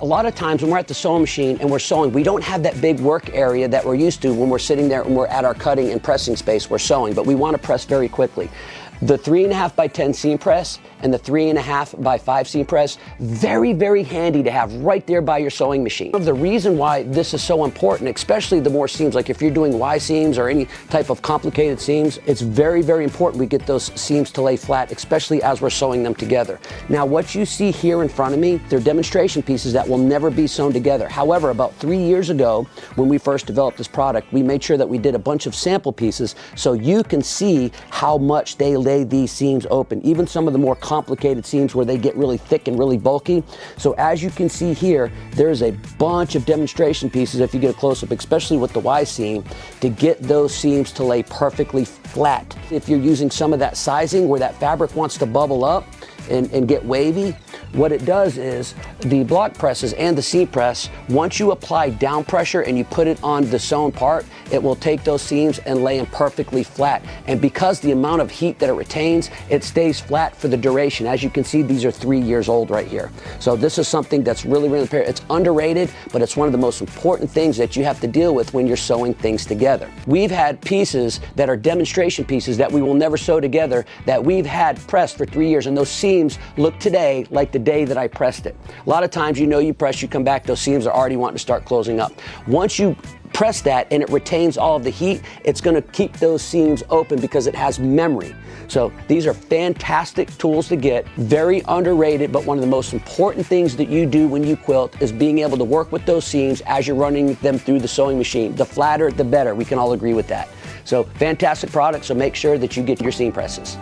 A lot of times when we're at the sewing machine and we're sewing, we don't have that big work area that we're used to when we're sitting there and we're at our cutting and pressing space, we're sewing, but we want to press very quickly. The 3.5 by 10 seam press and the 3.5 by 5 seam press, very, very handy to have right there by your sewing machine. The reason why this is so important, especially the more seams, like if you're doing Y seams or any type of complicated seams, it's very, very important we get those seams to lay flat, especially as we're sewing them together. Now, what you see here in front of me, they're demonstration pieces that will never be sewn together. However, about 3 years ago, when we first developed this product, we made sure that we did a bunch of sample pieces so you can see how much they lay these seams open, even some of the more complicated seams where they get really thick and really bulky. So as you can see here, there's a bunch of demonstration pieces, if you get a close-up, especially with the Y seam, to get those seams to lay perfectly flat. If you're using some of that sizing where that fabric wants to bubble up and get wavy, what it does is the block presses and the seam press, once you apply down pressure and you put it on the sewn part, it will take those seams and lay them perfectly flat. And because the amount of heat that it retains, it stays flat for the duration. As you can see, these are 3 years old right here. So this is something that's really, really important. It's underrated, but it's one of the most important things that you have to deal with when you're sewing things together. We've had pieces that are demonstration pieces that we will never sew together that we've had pressed for 3 years, and those seams look today like the day that I pressed it. A lot of times, you press, you come back, those seams are already wanting to start closing up. Once you press that and it retains all of the heat, it's going to keep those seams open because it has memory. So these are fantastic tools to get, very underrated, but one of the most important things that you do when you quilt is being able to work with those seams as you're running them through the sewing machine. The flatter, the better. We can all agree with that. So fantastic product, so make sure that you get your seam presses.